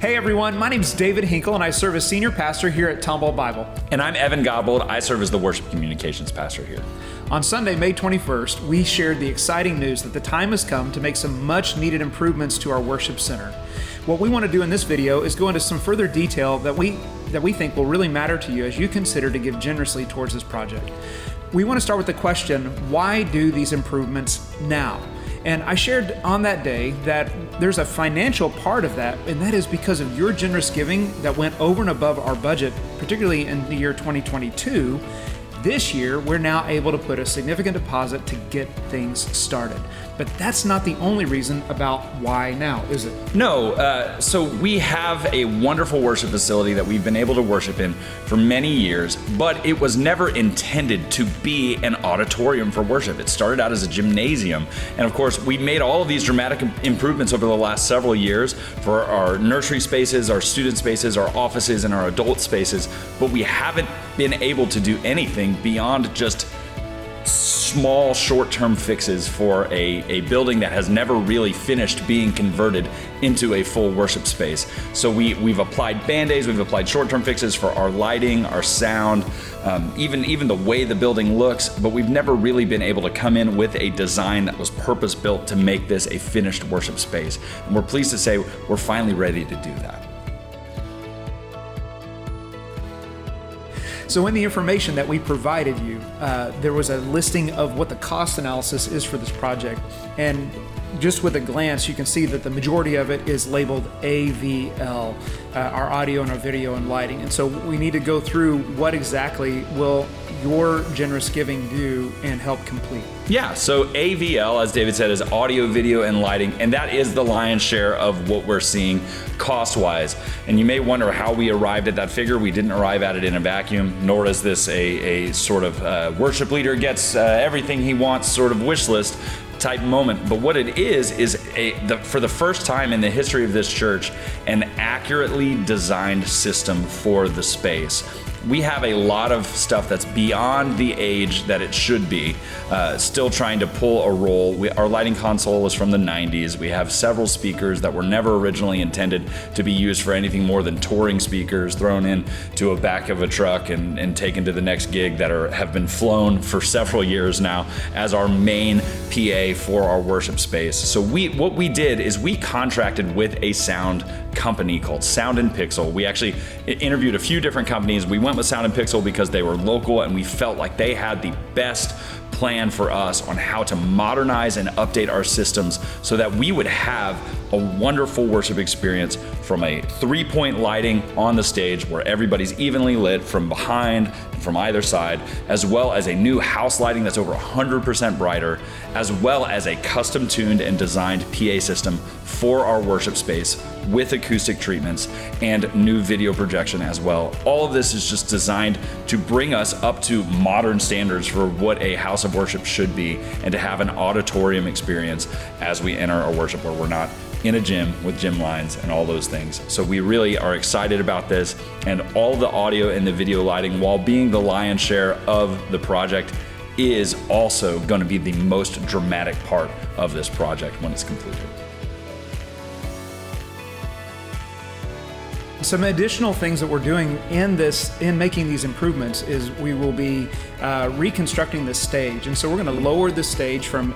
Hey everyone, my name is David Hinkle and I serve as senior pastor here at Tomball Bible. And I'm Evan Gobbold. I serve as the worship communications pastor here. On Sunday, May 21st, we shared the exciting news that the time has come to make some much needed improvements to our worship center. What we want to do in this video is go into some further detail that we think will really matter to you as you consider to give generously towards this project. We want to start with the question, why do these improvements now? And I shared on that day that there's a financial part of that, and that is because of your generous giving that went over and above our budget, particularly in the year 2022. This year, we're now able to put a significant deposit to get things started. But that's not the only reason about why now, is it? No, so we have a wonderful worship facility that we've been able to worship in for many years, but it was never intended to be an auditorium for worship. It started out as a gymnasium. And of course, we made all of these dramatic improvements over the last several years for our nursery spaces, our student spaces, our offices, and our adult spaces, but we haven't been able to do anything beyond just small short-term fixes for a building that has never really finished being converted into a full worship space. So we've applied Band-Aids, we've applied short-term fixes for our lighting, our sound, even the way the building looks, but we've never really been able to come in with a design that was purpose-built to make this a finished worship space. And we're pleased to say we're finally ready to do that. So in the information that we provided you, there was a listing of what the cost analysis is for this project. And just with a glance, you can see that the majority of it is labeled AVL, our audio and our video and lighting. And so we need to go through what exactly will your generous giving do and help complete. Yeah, so AVL, as David said, is audio, video, and lighting, and that is the lion's share of what we're seeing cost-wise. And you may wonder how we arrived at that figure. We didn't arrive at it in a vacuum, nor is this a sort of worship leader gets everything he wants sort of wish list type moment. But what it is for the first time in the history of this church, an accurately designed system for the space. We have a lot of stuff that's beyond the age that it should be, still trying to pull a role. Our lighting console is from the 90s. We have several speakers that were never originally intended to be used for anything more than touring speakers thrown in to a back of a truck and taken to the next gig that have been flown for several years now as our main PA for our worship space. So what we did is we contracted with a sound company called Sound and Pixel. We actually interviewed a few different companies. We went with Sound and Pixel because they were local and we felt like they had the best plan for us on how to modernize and update our systems so that we would have a wonderful worship experience from a 3-point lighting on the stage where everybody's evenly lit from behind, from either side, as well as a new house lighting that's over 100% brighter, as well as a custom tuned and designed PA system for our worship space with acoustic treatments and new video projection as well. All of this is just designed to bring us up to modern standards for what a house of worship should be and to have an auditorium experience as we enter our worship where we're not in a gym with gym lines and all those things. So we really are excited about this, and all the audio and the video lighting, while being the lion's share of the project, is also going to be the most dramatic part of this project when it's completed. Some additional things that we're doing in making these improvements is we will be reconstructing the stage. And so we're going to lower the stage from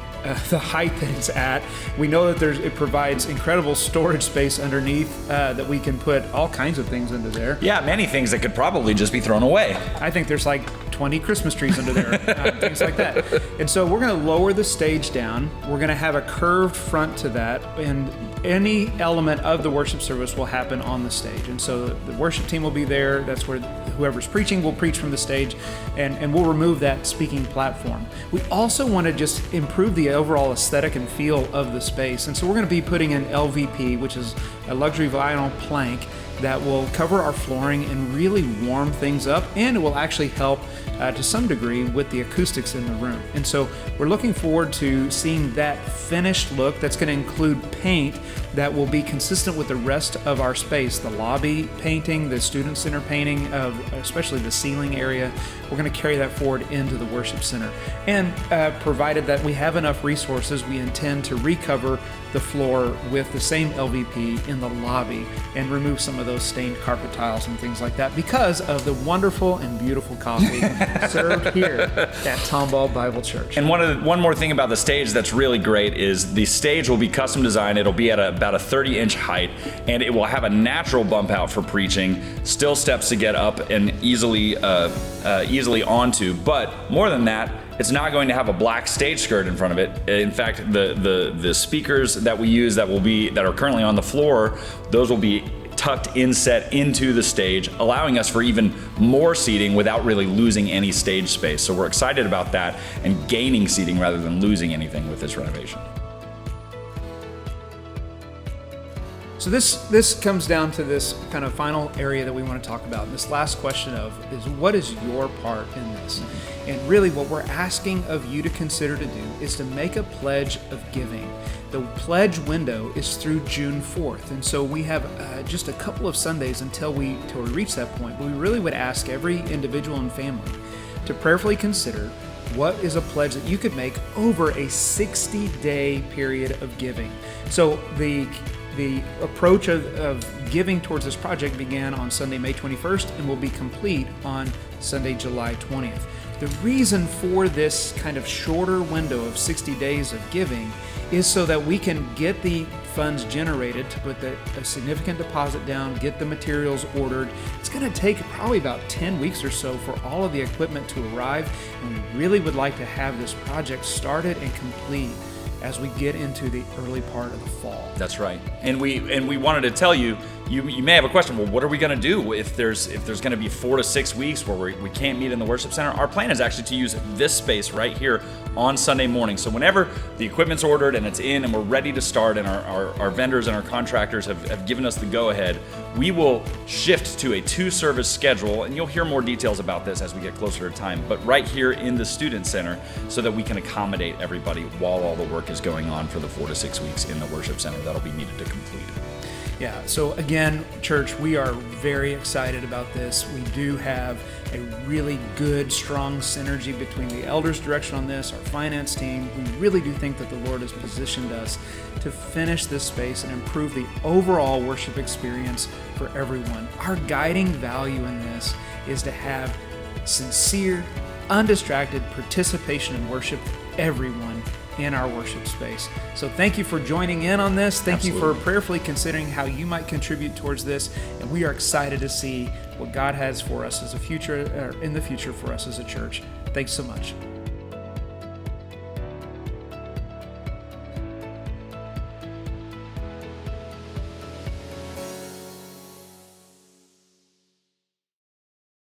the height that it's at. We know that it provides incredible storage space underneath that we can put all kinds of things into there. Yeah, many things that could probably just be thrown away. I think there's like 20 Christmas trees under there, things like that. And so we're going to lower the stage down. We're going to have a curved front to that, and any element of the worship service will happen on the stage. And so the worship team will be there. That's where whoever's preaching will preach from the stage, and we'll remove that speaking platform. We also want to just improve the overall aesthetic and feel of the space. And so we're going to be putting in LVP, which is a luxury vinyl plank that will cover our flooring and really warm things up, and it will actually help to some degree with the acoustics in the room. And so we're looking forward to seeing that finished look that's going to include paint that will be consistent with the rest of our space, the lobby painting, the student center painting of especially the ceiling area, we're going to carry that forward into the worship center. And provided that we have enough resources, we intend to recover the floor with the same LVP in the lobby and remove some of those stained carpet tiles and things like that because of the wonderful and beautiful coffee served here at Tomball Bible Church. And one more thing about the stage that's really great is the stage will be custom designed. It'll be at about a 30-inch height, and it will have a natural bump out for preaching, still steps to get up and easily onto. But more than that, it's not going to have a black stage skirt in front of it. In fact, the speakers that we use that are currently on the floor, those will be tucked inset into the stage, allowing us for even more seating without really losing any stage space. So we're excited about that and gaining seating rather than losing anything with this renovation. So this comes down to this kind of final area that we want to talk about. And this last question is what is your part in this? And really what we're asking of you to consider to do is to make a pledge of giving. The pledge window is through June 4th. And so we have just a couple of Sundays until we reach that point. But we really would ask every individual and family to prayerfully consider what is a pledge that you could make over a 60-day period of giving. So the approach of giving towards this project began on Sunday, May 21st, and will be complete on Sunday, July 20th. The reason for this kind of shorter window of 60 days of giving is so that we can get the funds generated to put a significant deposit down, get the materials ordered. It's going to take probably about 10 weeks or so for all of the equipment to arrive, and we really would like to have this project started and complete as we get into the early part of the fall. That's right. And we wanted to tell you, you may have a question, well, what are we going to do if there's going to be 4 to 6 weeks where we can't meet in the worship center? Our plan is actually to use this space right here on Sunday morning. So whenever the equipment's ordered and it's in and we're ready to start and our vendors and our contractors have given us the go-ahead, we will shift to a 2-service schedule, and you'll hear more details about this as we get closer to time, but right here in the Student Center so that we can accommodate everybody while all the work is going on for the 4 to 6 weeks in the worship center that'll be needed to complete. Yeah, so again, church, we are very excited about this. We do have a really good, strong synergy between the elders' direction on this, our finance team. We really do think that the Lord has positioned us to finish this space and improve the overall worship experience for everyone. Our guiding value in this is to have sincere, undistracted participation in worship for everyone in our worship space. So thank you for joining in on this. Thank you for prayerfully considering how you might contribute towards this. And we are excited to see what God has for us as a future, in the future for us as a church. Thanks so much.